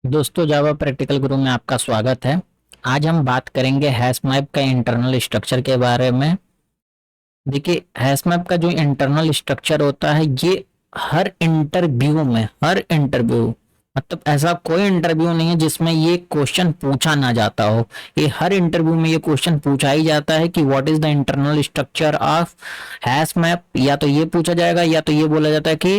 दोस्तों, जावा प्रैक्टिकल गुरु में आपका स्वागत है। आज हम बात करेंगे हैश मैप का इंटरनल स्ट्रक्चर के बारे में। देखिए, हैश मैप का जो इंटरनल स्ट्रक्चर होता है ये हर इंटरव्यू मतलब ऐसा कोई इंटरव्यू नहीं है जिसमें ये क्वेश्चन पूछा ना जाता हो। ये हर इंटरव्यू में ये क्वेश्चन पूछा ही जाता है कि what is the internal structure of hash map. या तो ये पूछा जाएगा या तो ये बोला जाता है कि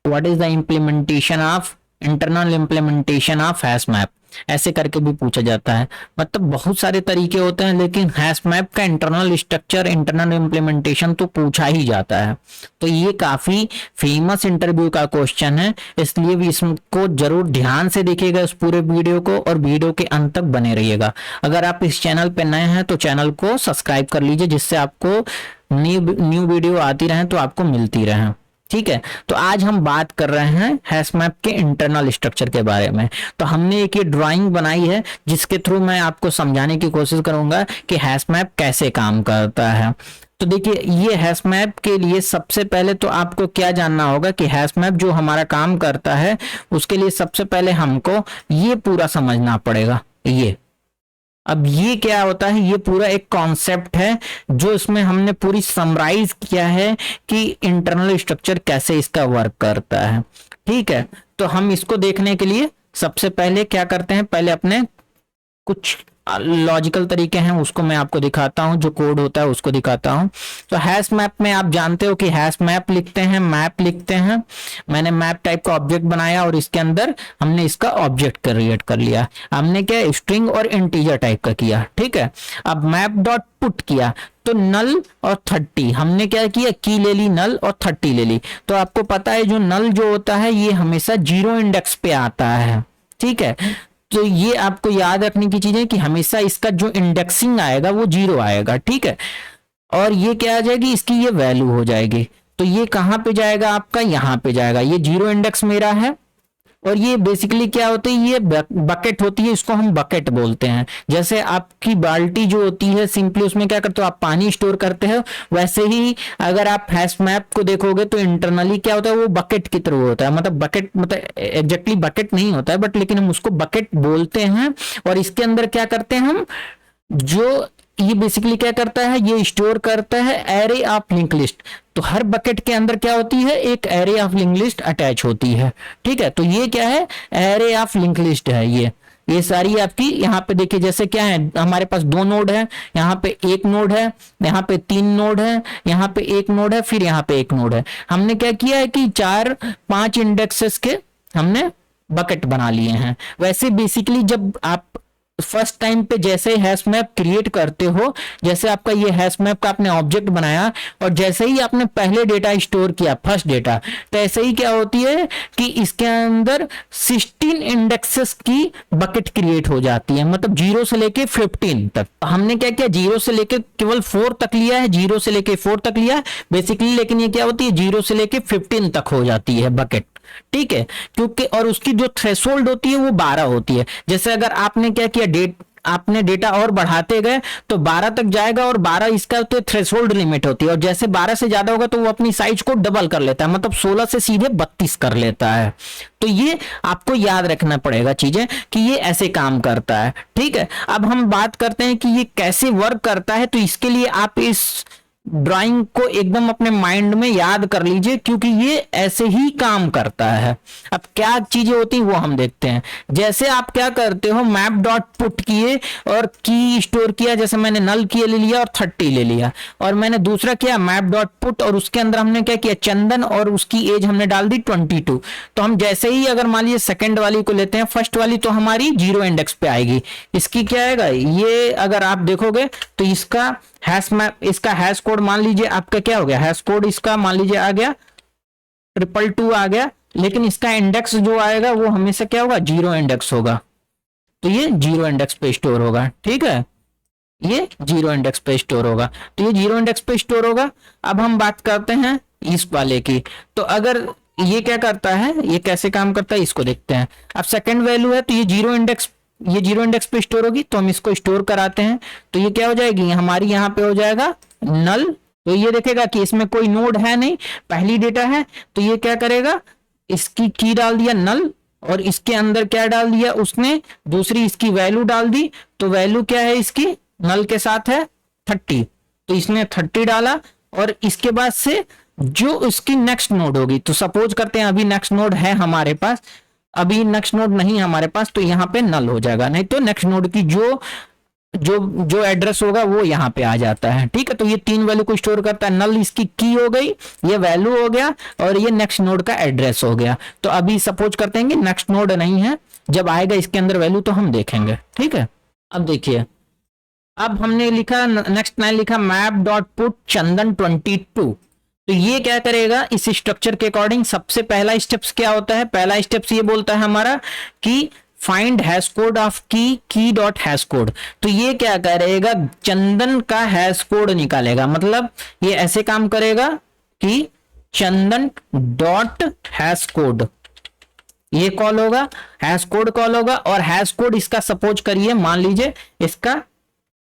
what is the implementation of internal implementation of hash map. ऐसे करके भी पूछा जाता है। मतलब बहुत सारे तरीके होते हैं, लेकिन हैश मैप का इंटरनल स्ट्रक्चर इंटरनल इम्प्लीमेंटेशन तो पूछा ही जाता है। तो ये काफी फेमस इंटरव्यू का क्वेश्चन है, इसलिए भी इसको जरूर ध्यान से देखिएगा इस पूरे वीडियो को, और वीडियो के अंत तक बने रहिएगा। अगर आप इस चैनल पे नए हैं तो चैनल को सब्सक्राइब कर लीजिए, जिससे आपको न्यू वीडियो आती रहे तो आपको मिलती रहे। ठीक है, तो आज हम बात कर रहे हैं हैश मैप के इंटरनल स्ट्रक्चर के बारे में। तो हमने एक ये ड्राइंग बनाई है जिसके थ्रू मैं आपको समझाने की कोशिश करूंगा कि हैश मैप कैसे काम करता है। तो देखिए, ये हैश मैप के लिए सबसे पहले तो आपको क्या जानना होगा कि हैश मैप जो हमारा काम करता है, उसके लिए सबसे पहले हमको ये पूरा समझना पड़ेगा। ये अब ये क्या होता है, ये पूरा एक कॉन्सेप्ट है जो इसमें हमने पूरी समराइज किया है कि इंटरनल स्ट्रक्चर कैसे इसका वर्क करता है। ठीक है, तो हम इसको देखने के लिए सबसे पहले क्या करते हैं, पहले अपने कुछ लॉजिकल तरीके हैं उसको मैं आपको दिखाता हूं, जो कोड होता है उसको दिखाता हूं। तो हैश मैप में आप जानते हो कि हैश मैप लिखते हैं, मैप लिखते हैं। मैंने मैप टाइप का ऑब्जेक्ट बनाया और इसके अंदर हमने इसका ऑब्जेक्ट क्रिएट कर लिया। हमने क्या स्ट्रिंग और इंटीजर टाइप का किया। ठीक है, अब मैप डॉट पुट किया तो नल और 30 हमने क्या किया, की ले ली, नल और 30 ले ली। तो आपको पता है जो नल जो होता है ये हमेशा 0 इंडेक्स पे आता है। ठीक है, तो ये आपको याद रखने की चीज है कि हमेशा इसका जो इंडेक्सिंग आएगा वो 0 आएगा। ठीक है, और ये क्या आ जाएगी, इसकी ये वैल्यू हो जाएगी। तो ये कहां पे जाएगा, आपका यहां पे जाएगा। ये 0 इंडेक्स मेरा है, और ये बेसिकली क्या होती है, ये बकेट होती है, इसको हम बकेट बोलते हैं। जैसे आपकी बाल्टी जो होती है, सिंपली उसमें क्या करते हो, आप पानी स्टोर करते हो। वैसे ही अगर आप हैश मैप को देखोगे तो इंटरनली क्या होता है, वो बकेट की तरह होता है। मतलब बकेट मतलब एग्जैक्टली बकेट नहीं होता है, बट लेकिन हम उसको बकेट बोलते हैं। और इसके अंदर क्या करते हैं हम, जो ये बेसिकली क्या करता है, ये स्टोर करता है एरे ऑफ लिंक लिस्ट। तो हर बकेट के अंदर क्या होती है, एक array of link list attach होती है। ठीक है, तो ये क्या है, एरे ऑफ लिंक लिस्ट है। ये सारी आपकी यहाँ पे देखिए, जैसे क्या है, हमारे पास 2 नोड है, यहाँ पे 1 नोड है, यहाँ पे 3 नोड है, यहाँ पे 1 नोड है, फिर यहाँ पे 1 नोड है। हमने क्या किया है कि 4-5 इंडेक्सेस के हमने बकेट बना लिए हैं। वैसे बेसिकली जब आप फर्स्ट टाइम पे जैसे ही हैश मैप क्रिएट करते हो, जैसे आपका ये हैश मैप का आपने ऑब्जेक्ट बनाया और जैसे ही आपने पहले डेटा स्टोर किया, फर्स्ट डेटा, तो ऐसे ही क्या होती है कि इसके अंदर 16 इंडेक्सेस की बकेट क्रिएट हो जाती है। मतलब 0 से लेके 15 तक। हमने क्या किया, 0 से लेके केवल 4 तक लिया है, 0 से लेके 4 तक लिया है बेसिकली। लेकिन ये क्या होती है, 0 से लेके 15 तक हो जाती है बकेट। ठीक है, क्योंकि और उसकी जो थ्रेशोल्ड होती है वो 12 होती है। जैसे अगर आपने क्या किया, आपने डेटा और बढ़ाते गए तो 12 तक जाएगा, और 12 इसका तो थ्रेशोल्ड लिमिट होती है। और जैसे 12 से ज्यादा होगा तो वो अपनी साइज को डबल कर लेता है, मतलब 16 से सीधे 32 कर लेता है। तो ये आपको याद रखना पड़ेगा चीजें कि ये ऐसे काम करता है। ठीक है, अब हम बात करते हैं कि ये कैसे वर्क करता है। तो इसके लिए आप इस ड्राइंग को एकदम अपने माइंड में याद कर लीजिए, क्योंकि ये ऐसे ही काम करता है। अब क्या चीजें होती हैं वो हम देखते हैं। जैसे आप क्या करते हो, मैप डॉट पुट किए और की स्टोर किया, जैसे मैंने नल की ले लिया और 30 ले लिया। और मैंने दूसरा किया मैप डॉट पुट, और उसके अंदर हमने क्या किया, चंदन, और उसकी एज हमने डाल दी 22। तो हम जैसे ही अगर मान लीजिए सेकंड वाली को लेते हैं, फर्स्ट वाली तो हमारी 0 इंडेक्स पे आएगी। इसकी क्या आएगा, ये अगर आप देखोगे तो इसका हैश मैप, इसका हैश कोड मान लीजिए आपका क्या हो गया, हैश कोड इसका मान लीजिए आ गया 222 आ गया। लेकिन इसका इंडेक्स जो आएगा वो हमेशा क्या होगा, 0 इंडेक्स होगा। तो ये 0 इंडेक्स पे स्टोर होगा। ठीक है, ये 0 इंडेक्स पे स्टोर होगा। तो ये 0 इंडेक्स पे स्टोर होगा। अब हम बात करते हैं इस वाले की। तो अगर ये क्या करता है, ये कैसे काम करता है इसको देखते हैं। अब सेकंड वैल्यू है तो ये 0 इंडेक्स, ये 0 इंडेक्स पे स्टोर होगी, तो हम इसको स्टोर कराते हैं। तो ये क्या हो जाएगी, हमारी यहाँ पे हो जाएगा नल। तो ये देखेगा कि इसमें कोई नोड है नहीं, पहली डेटा है। तो ये क्या करेगा, इसकी की डाल दिया नल, और इसके अंदर क्या डाल दिया उसने, दूसरी इसकी वैल्यू डाल दी। तो वैल्यू क्या है इसकी, नल के साथ है 30, तो इसने 30 डाला। और इसके बाद से जो इसकी नेक्स्ट नोड होगी, तो सपोज करते हैं अभी नेक्स्ट नोड है हमारे पास, अभी नेक्स्ट नोड नहीं हमारे पास, तो यहाँ पे नल हो जाएगा, नहीं तो नेक्स्ट नोड की जो जो जो एड्रेस होगा वो यहाँ पे आ जाता है। ठीक है, तो ये तीन वैल्यू को स्टोर करता है, नल इसकी की हो गई, ये वैल्यू हो गया, और ये नेक्स्ट नोड का एड्रेस हो गया। तो अभी सपोज करते हैं कि नेक्स्ट नोड नहीं है, जब आएगा इसके अंदर वैल्यू तो हम देखेंगे। ठीक है, अब देखिए, अब हमने लिखा नेक्स्ट लाइन लिखा मैप डॉट पुट चंदन 22। तो ये क्या करेगा इस स्ट्रक्चर के अकॉर्डिंग, सबसे पहला स्टेप्स क्या होता है, पहला स्टेप्स ये बोलता है हमारा कि फाइंड हैश कोड ऑफ की डॉट हैश कोड। तो ये क्या करेगा, चंदन का हैश कोड निकालेगा। मतलब ये ऐसे काम करेगा कि चंदन डॉट हैश कोड, ये कॉल होगा, हैश कोड कॉल होगा, और हैश कोड इसका सपोज करिए, मान लीजिए इसका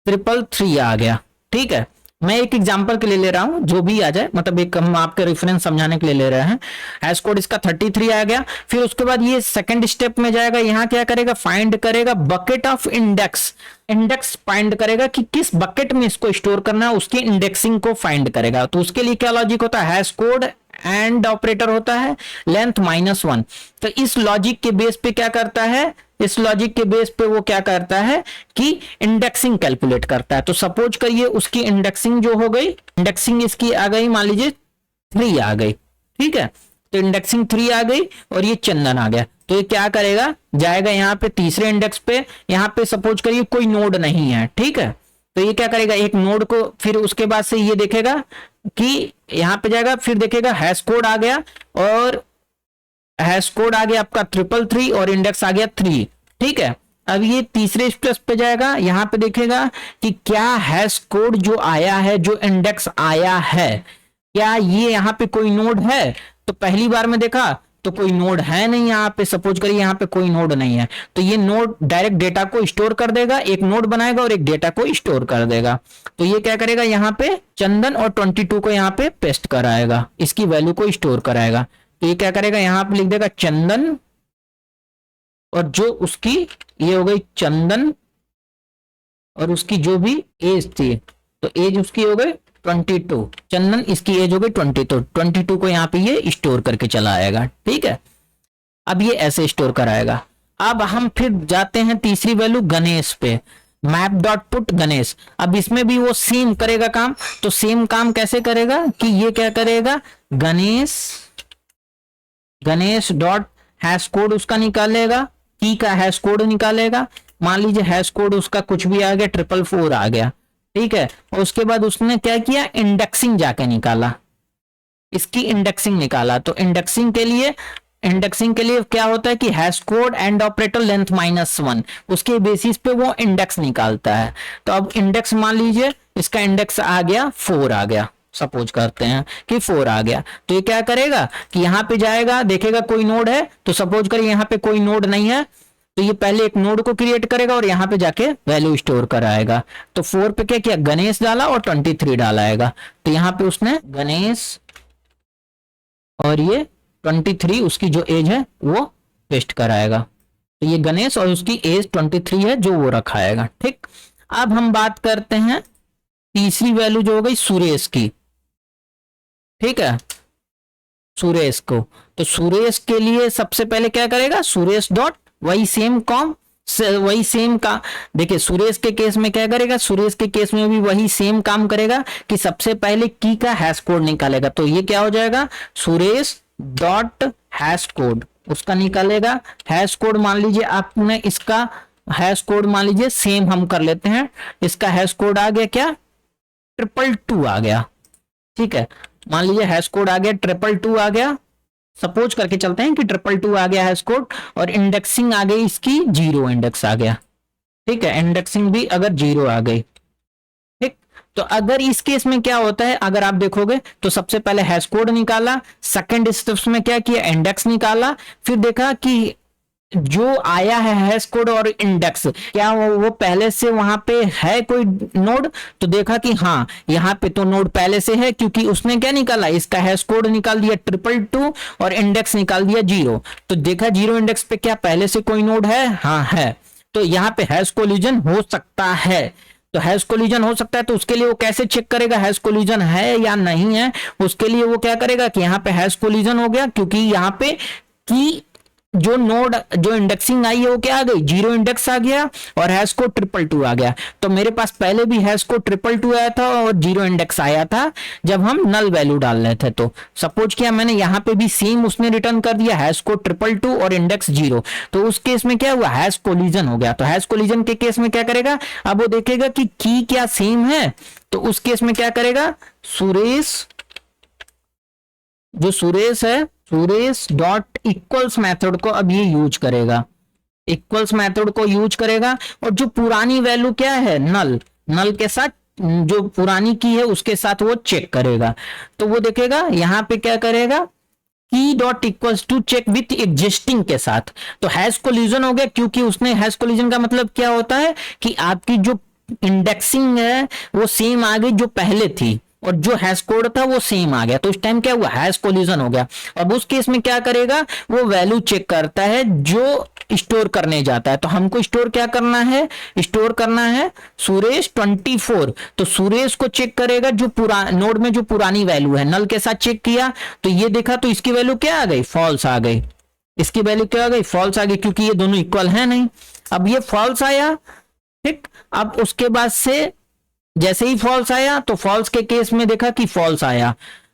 333 आ गया। ठीक है, मैं एक एग्जांपल के लिए ले रहा हूं, जो भी आ जाए, मतलब एक हम आपके रेफरेंस समझाने के लिए ले रहे हैं। हैश कोड इसका 33 आ गया। फिर उसके बाद ये सेकंड स्टेप में जाएगा, यहां क्या करेगा, फाइंड करेगा bucket of index, index find करेगा कि किस बकेट में इसको स्टोर करना है, उसकी इंडेक्सिंग को फाइंड करेगा। तो उसके लिए क्या लॉजिक होता है, हैश कोड एंड ऑपरेटर होता है, लेंथ -1। तो इस लॉजिक के बेस पे क्या करता है, इस लॉजिक के बेस पे वो क्या करता है कि इंडेक्सिंग कैलकुलेट करता है। तो सपोज करिए उसकी इंडेक्सिंग जो हो गई, इंडेक्सिंग इसकी आ गई, मान लीजिए 3 आ गई। ठीक है, तो इंडेक्सिंग 3 आ गई और ये चंदन आ गया। तो ये क्या करेगा, जाएगा यहाँ पे तीसरे इंडेक्स पे, यहाँ पे सपोज करिए कोई नोड नहीं है। ठीक है, तो ये क्या करेगा, एक नोड को, फिर उसके बाद से ये देखेगा कि यहाँ पे जाएगा, फिर देखेगा हैश कोड आ गया, और हैश कोड आ गया आपका 333 और इंडेक्स आ गया 3। ठीक है, अब ये तीसरे स्टेप पे जाएगा, यहां पे देखेगा कि क्या हैश कोड जो आया है, जो इंडेक्स आया है, क्या ये यहाँ पे कोई नोड है। तो पहली बार में देखा तो कोई नोड है नहीं, यहाँ पे सपोज करिए यहाँ पे कोई नोड नहीं है, तो ये नोड डायरेक्ट डेटा को स्टोर कर देगा, एक नोड बनाएगा और एक डेटा को स्टोर कर देगा। तो ये क्या करेगा, यहाँ पे चंदन और 22 को यहाँ पे पेस्ट कराएगा, इसकी वैल्यू को स्टोर कराएगा। तो ये क्या करेगा, यहां पे लिख देगा चंदन, और जो उसकी ये हो गई चंदन, और उसकी जो भी एज थी, तो एज उसकी हो गई 22, चंदन इसकी एज हो गई 20, तो 22 को यहाँ पे ये स्टोर करके चला आएगा। ठीक है, अब ये ऐसे स्टोर कराएगा। अब हम फिर जाते हैं तीसरी वैल्यू गणेश पे, मैप डॉट पुट गणेश। अब इसमें भी वो सेम करेगा काम। तो सेम काम कैसे करेगा कि ये क्या करेगा, गणेश डॉट हैश कोड उसका निकालेगा, की का हैश कोड निकालेगा। मान लीजिए हैश कोड उसका कुछ भी आ गया, 444 आ गया। ठीक है, और उसके बाद उसने क्या किया, इंडेक्सिंग जाके निकाला, इसकी इंडेक्सिंग निकाला। तो इंडेक्सिंग के लिए क्या होता है कि hash code and operator length -1, उसके बेसिस पे वो इंडेक्स निकालता है। तो अब इंडेक्स मान लीजिए इसका इंडेक्स आ गया 4 आ गया, सपोज करते हैं कि 4 आ गया। तो ये क्या करेगा कि यहाँ पे जाएगा, देखेगा कोई नोड है, तो सपोज करिए यहाँ पे कोई नोड नहीं है, तो ये पहले एक नोड को क्रिएट करेगा और यहाँ पे जाके वैल्यू स्टोर कराएगा। तो 4 पे क्या किया, गणेश डाला और 23 डालाएगा। तो यहाँ पे उसने गणेश और ये 23 उसकी जो एज है वो पेस्ट कराएगा। तो ये गणेश और उसकी एज 23 है जो वो रखाएगा। ठीक, अब हम बात करते हैं तीसरी वैल्यू जो हो गई सुरेश की। ठीक है, सुरेश को, तो सुरेश के लिए सबसे पहले क्या करेगा, सुरेश डॉट वही सेम का, देखिए सुरेश के केस में क्या करेगा, सुरेश के केस में भी वही सेम काम करेगा कि सबसे पहले की का हैश कोड निकालेगा। तो ये क्या हो जाएगा, सुरेश डॉट हैश कोड उसका निकालेगा। हैश कोड मान लीजिए आपने इसका हैश कोड मान लीजिए सेम हम कर लेते हैं, इसका हैश कोड आ गया क्या, 222 आ गया। ठीक है, मान लीजिए हैश कोड आ गया 222 आ गया, सपोज करके चलते हैं कि 222 आ गया हैश कोड, और इंडेक्सिंग आ गई इसकी 0 इंडेक्स आ गया। ठीक है, इंडेक्सिंग भी अगर 0 आ गई। ठीक, तो अगर इस केस में क्या होता है, अगर आप देखोगे तो सबसे पहले हैश कोड निकाला, सेकंड स्टेप्स में क्या किया, इंडेक्स निकाला, फिर देखा कि जो आया है हैश कोड और इंडेक्स, क्या वो पहले से वहां पे है कोई नोड? तो देखा कि हाँ यहाँ पे तो नोड पहले से है, क्योंकि उसने क्या निकाला, इसका हैश कोड निकाल दिया 222 और इंडेक्स निकाल दिया 0। तो देखा 0 इंडेक्स पे क्या पहले से कोई नोड है? हाँ है। तो यहाँ पे हैश कोलिजन हो सकता है। तो हैश कोलिजन हो सकता है, तो उसके लिए वो कैसे चेक करेगा हैश कोलिजन है या नहीं है? उसके लिए वो क्या करेगा कि यहाँ पे हैश कोलिजन हो गया, क्योंकि यहाँ पे की जो नोड जो इंडेक्सिंग आई है वो क्या आ गई, 0 इंडेक्स आ गया और हैश कोड 222 आ गया। तो मेरे पास पहले भी हैश कोड 222 आया था और 0 इंडेक्स आया था जब हम नल वैल्यू डाल रहे थे। तो सपोज किया मैंने, यहाँ पे भी सेम उसने रिटर्न कर दिया हैश कोड 222 और इंडेक्स 0। तो उस केस में क्या हुआ, हैश कोलिजन हो गया। तो हैश कोलिजन के केस में क्या करेगा, अब वो देखेगा कि की क्या सेम है। तो उस केस में क्या करेगा, सुरेश, जो सुरेश है, सुरेश डॉट इक्वल्स मेथड को अब ये यूज करेगा, इक्वल्स मेथड को यूज करेगा। और जो पुरानी वैल्यू क्या है, नल, नल के साथ जो पुरानी की है उसके साथ वो चेक करेगा। तो वो देखेगा यहाँ पे क्या करेगा, key dot equals to check with existing के साथ। तो हैश कोलिजन हो गया, क्योंकि उसने, हैश कोलिजन का मतलब क्या होता है कि आपकी जो इंडेक्सिंग है वो सेम आ गई जो पहले थी, और जो हैश कोड था वो सेम आ गया। तो उस टाइम क्या हुआ, हैश कोलिजन हो गया। अब उस केस में क्या करेगा, वो वैल्यू चेक करता है जो स्टोर करने जाता है। तो हमको स्टोर क्या करना है, स्टोर करना है सुरेश 24। तो सुरेश को चेक करेगा जो नोड में जो पुरानी वैल्यू है, नल के साथ चेक किया तो ये देखा, तो इसकी वैल्यू क्या आ गई, फॉल्स आ गई। इसकी वैल्यू क्या आ गई, फॉल्स आ गई, क्योंकि ये दोनों इक्वल है नहीं। अब ये फॉल्स आया, ठीक। अब उसके बाद से जैसे ही फॉल्स आया, तो फॉल्स के केस में देखा कि फॉल्स आया,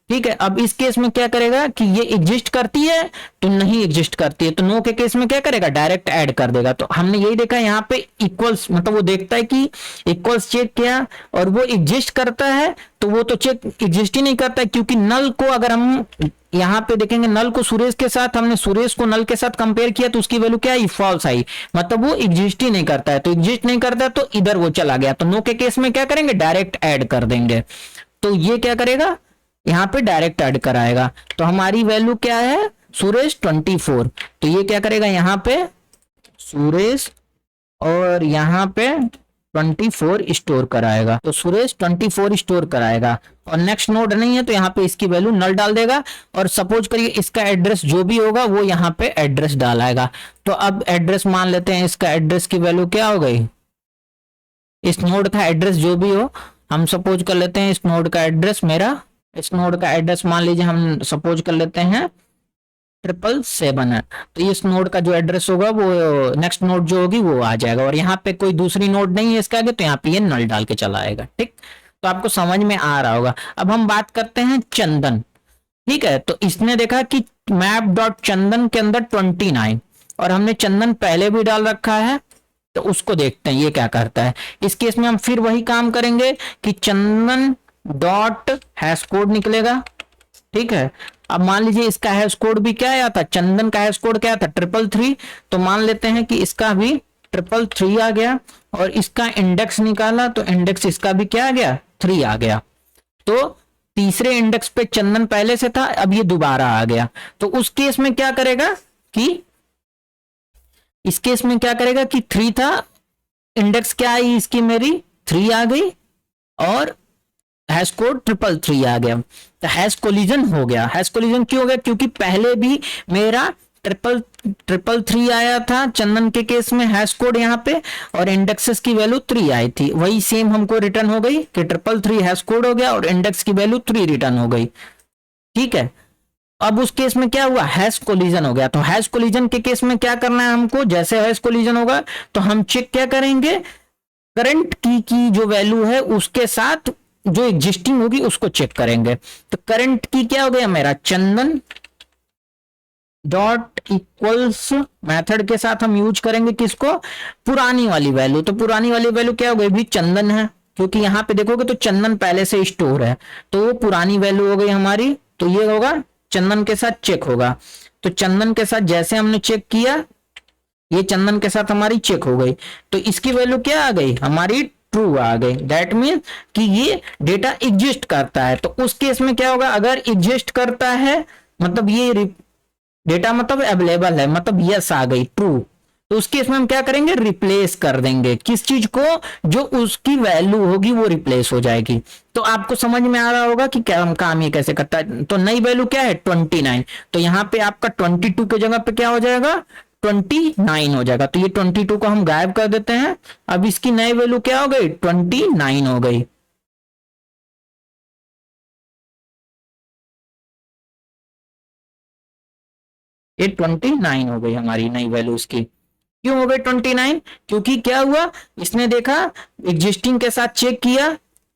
ठीक है। अब इस केस में क्या करेगा कि ये एग्जिस्ट करती है, तो नहीं एग्जिस्ट करती है, तो नो के केस में क्या करेगा, डायरेक्ट ऐड कर देगा। तो हमने यही देखा यहाँ पे इक्वल्स, मतलब वो देखता है कि इक्वल्स चेक किया और वो एग्जिस्ट करता है, तो वो तो चेक एग्जिस्ट ही नहीं करता है, क्योंकि नल को अगर हम यहाँ पे देखेंगे, नल को सुरेश के साथ, हमने सुरेश को नल के साथ कंपेयर किया तो उसकी वैल्यू क्या आई, फॉल्स आई, मतलब वो एग्जिस्ट ही नहीं करता है। तो एग्जिस्ट नहीं करता है तो इधर वो चला गया। तो नो के केस में क्या करेंगे, डायरेक्ट ऐड कर देंगे। तो ये क्या करेगा, यहाँ पे डायरेक्ट ऐड कराएगा। तो हमारी वैल्यू क्या है, सुरेश 24। तो ये क्या करेगा, यहाँ पे सुरेश और यहाँ पे 24 स्टोर कराएगा। तो सुरेश 24 स्टोर कराएगा और नेक्स्ट नोड नहीं है तो यहाँ पे इसकी वैल्यू नल डाल देगा। और सपोज करिए इसका एड्रेस जो भी होगा वो यहाँ पे एड्रेस डालाएगा। तो अब एड्रेस मान लेते हैं, इसका एड्रेस की वैल्यू क्या हो गई, इस नोड का एड्रेस जो भी हो, हम सपोज कर लेते हैं इस नोड का एड्रेस, मेरा इस नोड का एड्रेस मान लीजिए हम सपोज कर लेते हैं 777 है। तो इस नोड का जो एड्रेस होगा वो नेक्स्ट नोड जो होगी वो आ जाएगा। और यहाँ पे कोई दूसरी नोड नहीं है इसके आगे, तो यहाँ पे ये नल डाल के चला आएगा, ठीक। तो आपको समझ में आ रहा होगा। अब हम बात करते हैं चंदन, ठीक है। तो इसने देखा कि मैप डॉट चंदन के अंदर 29, और हमने चंदन पहले भी डाल रखा है, तो उसको देखते हैं ये क्या करता है। इस केस में हम फिर वही काम करेंगे कि चंदन डॉट हैश कोड निकलेगा, ठीक है। अब मान लीजिए इसका हैश कोड भी क्या आया था, चंदन का हैश कोड क्या था, 333। तो मान लेते हैं कि इसका भी 333 आ गया, और इसका इंडेक्स निकाला तो इंडेक्स इसका भी क्या आ गया, 3 आ गया। तो तीसरे इंडेक्स पे चंदन पहले से था, अब ये दोबारा आ गया। तो उस केस में क्या करेगा कि इस केस में क्या करेगा कि 3 था, इंडेक्स क्या आई इसकी, मेरी 3 आ गई, और हैश कोड 333 आ गया। तो हैश कोलिजन हो गया। हैश कोलिजन क्यों हो गया, क्योंकि पहले भी मेरा 333 आया था चंदन के केस में हैश कोड यहाँ पे, और इंडेक्सेस की वैल्यू 3 आई थी, वही सेम हमको रिटर्न हो गई कि 333 हैश कोड हो गया और इंडेक्स की वैल्यू 3 रिटर्न हो गई, ठीक है। अब उस केस में क्या हुआ, हैश कोलिजन हो गया। तो हैश कोलिजन के केस में क्या करना है हमको, जैसे हैश कोलिजन होगा तो हम चेक क्या करेंगे, करंट की जो वैल्यू है उसके साथ जो एग्जिस्टिंग होगी उसको चेक करेंगे। तो करंट की क्या हो गया मेरा, चंदन डॉट इक्वल्स मेथड के साथ हम यूज करेंगे किसको, पुरानी वाली वैल्यू। तो पुरानी वाली वैल्यू क्या हो गई, भी चंदन है, क्योंकि यहाँ पे देखोगे तो चंदन पहले से स्टोर है, तो वो पुरानी वैल्यू हो गई हमारी। तो ये होगा चंदन के साथ चेक होगा। तो चंदन के साथ जैसे हमने चेक किया, ये चंदन के साथ हमारी चेक हो गई, तो इसकी वैल्यू क्या आ गई, हमारी ट्रू आ गई। दैट मीन कि ये डेटा एग्जिस्ट करता है। तो उस केस में क्या होगा, अगर एग्जिस्ट करता है मतलब ये डेटा मतलब अवेलेबल है, मतलब यस आ गई, ट्रू। तो उस केस में हम क्या करेंगे, रिप्लेस कर देंगे किस चीज को, जो उसकी वैल्यू होगी वो रिप्लेस हो जाएगी। तो आपको समझ में आ रहा होगा कि क्या हम काम ये कैसे करता है। तो नई वैल्यू क्या है 29, तो यहाँ पे आपका 22 की जगह पे क्या हो जाएगा 29 हो जाएगा। तो ये 22 को हम गायब कर देते हैं। अब इसकी नई वैल्यू क्या हो गई 29 हो गई। ये 29 हो गई हमारी नई वैल्यू इसकी। क्यों हो गई 29, क्योंकि क्या हुआ, इसने देखा एग्जिस्टिंग के साथ चेक किया,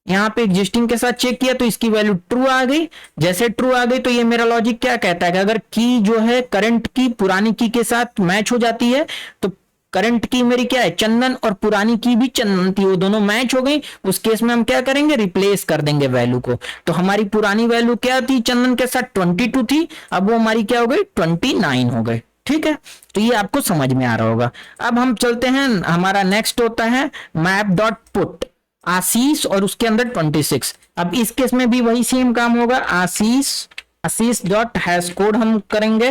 यहाँ पे एग्जिस्टिंग के साथ चेक किया तो इसकी वैल्यू ट्रू आ गई। जैसे ट्रू आ गई तो ये मेरा लॉजिक क्या कहता है कि अगर की जो है करंट की पुरानी की के साथ मैच हो जाती है तो करंट की मेरी क्या है चंदन और पुरानी की भी चंदन थी, वो दोनों मैच हो गई, उस केस में हम क्या करेंगे रिप्लेस कर देंगे वैल्यू को। तो हमारी पुरानी वैल्यू क्या थी चंदन के साथ 22 थी, अब वो हमारी क्या हो गई 29 हो गई। ठीक है, तो ये आपको समझ में आ रहा होगा। अब हम चलते हैं, हमारा नेक्स्ट होता है मैप डॉट पुट आशीष और उसके अंदर 26। अब इस केस में भी वही सेम काम होगा, आशीष आशीष डॉट हैश कोड हम करेंगे,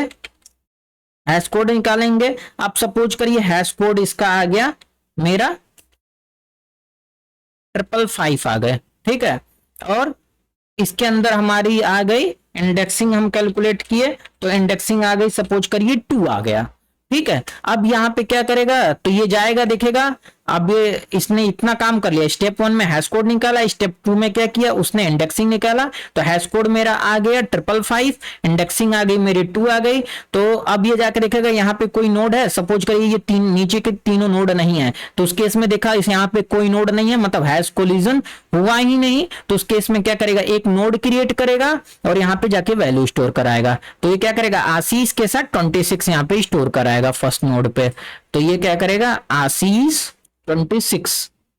हैश कोड निकालेंगे। आप सपोज करिए हैश कोड इसका आ गया मेरा 555 आ गए, ठीक है। और इसके अंदर हमारी आ गई इंडेक्सिंग, हम कैलकुलेट किए तो इंडेक्सिंग आ गई सपोज करिए 2 आ गया, ठीक है। अब यहाँ पे क्या करेगा तो ये जाएगा देखेगा, अब इसने इतना काम कर लिया, स्टेप 1 में हैश कोड निकाला, स्टेप 2 में क्या किया उसने इंडेक्सिंग निकाला। तो हैश कोड मेरा आ गया 555, इंडेक्सिंग आ गई मेरी 2 आ गई। तो अब ये जाकर देखेगा यहाँ पे कोई नोड है, सपोज करिए ये तीन नीचे के तीनों नोड नहीं है, तो उस केस में देखा इस यहाँ पे कोई नोड नहीं है, मतलब हैश कोलिजन हुआ ही नहीं। तो उस केस में क्या करेगा एक नोड क्रिएट करेगा और यहाँ पे जाके वैल्यू स्टोर कराएगा। तो ये क्या करेगा आशीष के साथ 26 यहाँ पे स्टोर कराएगा फर्स्ट नोड पे। तो ये क्या करेगा आशीष 26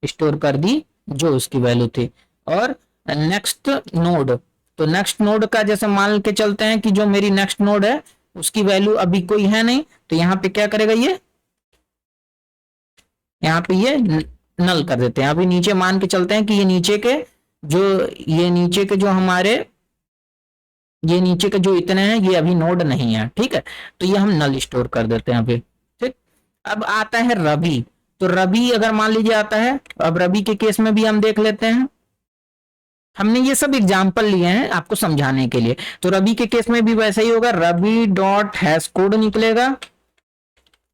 स्टोर कर दी जो उसकी वैल्यू थी। और नेक्स्ट नोड, तो नेक्स्ट नोड का जैसे मान के चलते हैं कि जो मेरी नेक्स्ट नोड है उसकी वैल्यू अभी कोई है नहीं, तो यहाँ पे क्या करेगा ये यहाँ पे ये नल कर देते हैं। अभी नीचे मान के चलते हैं कि ये नीचे के जो हमारे ये नीचे के जो इतने हैं ये अभी नोड नहीं है, ठीक है। तो ये हम नल स्टोर कर देते हैं अभी, ठीक। अब आता है रवि, तो रवि अगर मान लीजिए आता है, अब रवि के केस में भी हम देख लेते हैं, हमने ये सब एग्जाम्पल लिए हैं आपको समझाने के लिए। तो रवि के केस में भी वैसा ही होगा, रवि डॉट हैश कोड निकलेगा।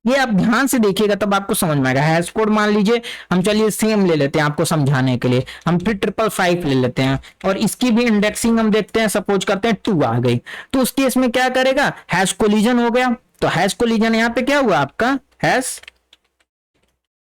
ये आप ध्यान से देखिएगा तब आपको समझ में आएगा। हैश कोड मान लीजिए हम चलिए सेम ले लेते हैं आपको समझाने के लिए, हम फिर 555 ले लेते हैं और इसकी भी इंडेक्सिंग हम देखते हैं, सपोज करते हैं 2 आ गई। तो उस केस में क्या करेगा हैश कोलिजन हो गया। तो हैश कोलिजन यहाँ पे क्या हुआ आपका हैश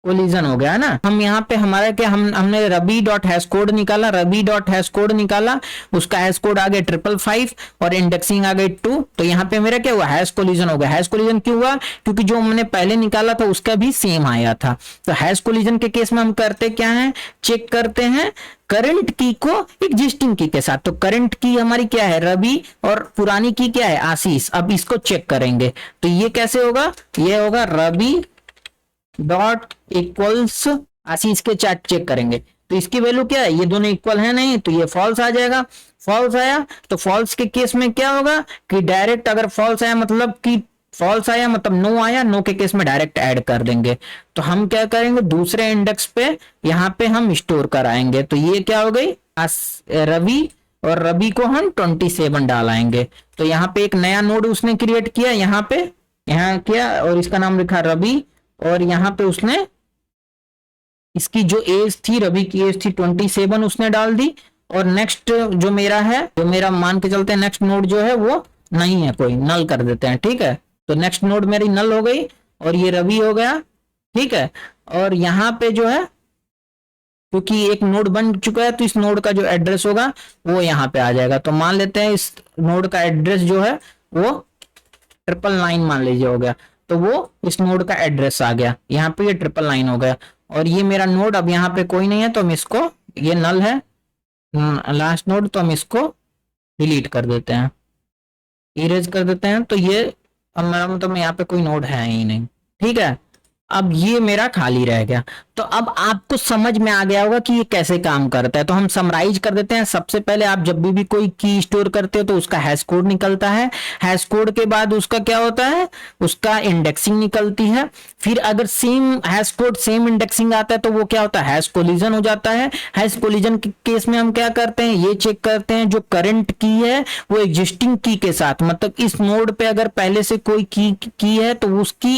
कोलिजन हो गया ना। हम यहाँ पे हमारा क्या हमने रवि डॉट हैश कोड निकाला, रवि डॉट हैश कोड निकाला, उसका हैश कोड आ गया 555 और इंडेक्सिंग आ गई 2। तो यहाँ पे मेरा क्या हुआ हैश कोलिजन हो गया। हैश कोलिजन क्यों हुआ क्योंकि जो हमने पहले निकाला था उसका भी सेम आया था। तो हैश कोलिजन के केस में हम करते क्या है चेक करते हैं करंट की को एग्जिस्टिंग की के साथ। तो करंट की हमारी क्या है रवि और पुरानी की क्या है आशीष। अब इसको चेक करेंगे तो ये कैसे होगा, ये होगा रवि डॉट इक्वल्स आशीष के चार्ट चेक करेंगे तो इसकी वैल्यू क्या है ये दोनों इक्वल है नहीं, तो ये फॉल्स आ जाएगा। फॉल्स आया तो फॉल्स के केस में क्या होगा कि डायरेक्ट अगर फॉल्स आया मतलब कि फॉल्स आया मतलब नो आया, नो के केस में डायरेक्ट ऐड कर देंगे। तो हम क्या करेंगे दूसरे इंडेक्स पे यहाँ पे हम स्टोर कराएंगे। तो ये क्या हो गई रवि और रवि को हम 27 डालाएंगे। तो यहाँ पे एक नया नोड उसने क्रिएट किया, यहाँ पे यहाँ किया और इसका नाम लिखा रवि और यहाँ पे उसने इसकी जो एज थी रवि की एज थी 27 उसने डाल दी। और नेक्स्ट जो मेरा है जो मेरा मान के चलते हैं नेक्स्ट नोड जो है वो नहीं है कोई, नल कर देते हैं, ठीक है। तो नेक्स्ट नोड मेरी नल हो गई और ये रवि हो गया, ठीक है। और यहाँ पे जो है क्योंकि एक नोड बन चुका है तो इस नोड का जो एड्रेस होगा वो यहाँ पे आ जाएगा। तो मान लेते हैं इस नोड का एड्रेस जो है वो 999 मान लीजिए हो गया, तो वो इस नोड का एड्रेस आ गया, यहाँ पे ये 999 हो गया। और ये मेरा नोड अब यहाँ पे कोई नहीं है तो हम इसको, ये नल है लास्ट नोड, तो हम इसको डिलीट कर देते हैं, इरेज कर देते हैं। तो ये अब मेरा मतलब यहाँ पे कोई नोड है ही नहीं, ठीक है। अब ये मेरा खाली रह गया। तो अब आपको समझ में आ गया होगा कि ये कैसे काम करता है। तो हम समराइज कर देते हैं। सबसे पहले आप जब भी कोई की स्टोर करते हो तो उसका हैश कोड निकलता है। हैश कोड के बाद उसका क्या होता है, उसका इंडेक्सिंग निकलती है। फिर अगर same hash code same indexing आता है तो वो क्या होता है, हैश कोलिजन हो जाता है। हैश कोलिजन के केस में हम क्या करते हैं, ये चेक करते हैं जो करंट की है वो एग्जिस्टिंग की के साथ, मतलब इस नोड पे अगर पहले से कोई की है तो उसकी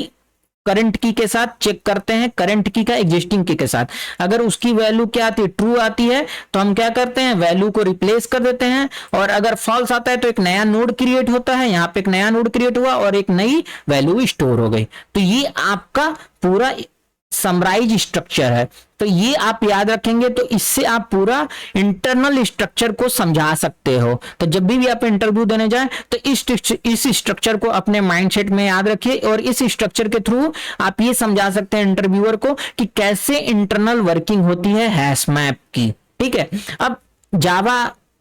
करंट की के साथ चेक करते हैं, करंट की का एग्जिस्टिंग की के साथ। अगर उसकी वैल्यू क्या आती है, ट्रू आती है, तो हम क्या करते हैं, वैल्यू को रिप्लेस कर देते हैं। और अगर फॉल्स आता है तो एक नया नोड क्रिएट होता है। यहाँ पे एक नया नोड क्रिएट हुआ और एक नई वैल्यू स्टोर हो गई। तो ये आपका पूरा समराइज स्ट्रक्चर है। तो ये आप याद रखेंगे तो इससे आप पूरा इंटरनल स्ट्रक्चर को समझा सकते हो। तो जब भी आप इंटरव्यू देने जाएं तो इस स्ट्रक्चर को अपने माइंडसेट में याद रखिए और इस स्ट्रक्चर के थ्रू आप ये समझा सकते हैं इंटरव्यूअर को कि कैसे इंटरनल वर्किंग होती है हैश मैप की। ठीक है। अब जावा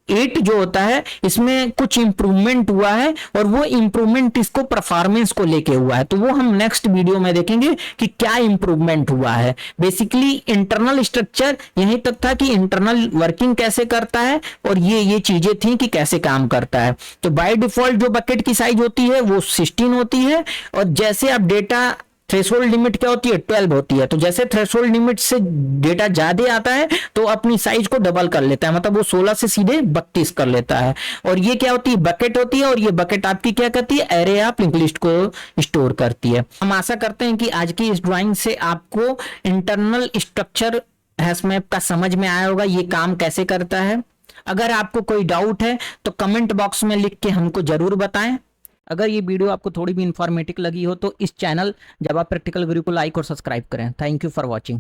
8 जो होता है इसमें कुछ इंप्रूवमेंट हुआ है और वो इंप्रूवमेंट इसको परफॉर्मेंस को लेके हुआ है। तो वो हम नेक्स्ट वीडियो में देखेंगे कि क्या इंप्रूवमेंट हुआ है। बेसिकली इंटरनल स्ट्रक्चर यहीं तक था कि इंटरनल वर्किंग कैसे करता है और ये चीजें थी कि कैसे काम करता है। तो बाय डिफॉल्ट जो बकेट की साइज होती है वो 16 होती है और जैसे आप डेटा थ्रेशोल्ड लिमिट क्या होती है, 12 होती है। तो जैसे थ्रेशोल्ड लिमिट से डेटा ज्यादा आता है तो अपनी साइज को डबल कर लेता है, मतलब वो 16 से सीधे 32 कर लेता है। और ये क्या होती है, बकेट होती है और ये बकेट आपकी क्या करती है, एरे ऑफ लिंक लिस्ट को स्टोर करती है। हम आशा करते हैं कि आज की इस ड्राइंग से आपको इंटरनल स्ट्रक्चर हैश मैप का समझ में आया होगा, ये काम कैसे करता है। अगर आपको कोई डाउट है तो कमेंट बॉक्स में लिख के हमको जरूर बताएं। अगर ये वीडियो आपको थोड़ी भी इंफॉर्मेटिव लगी हो तो इस चैनल जावा प्रैक्टिकल गुरु को लाइक और सब्सक्राइब करें। Thank you for watching.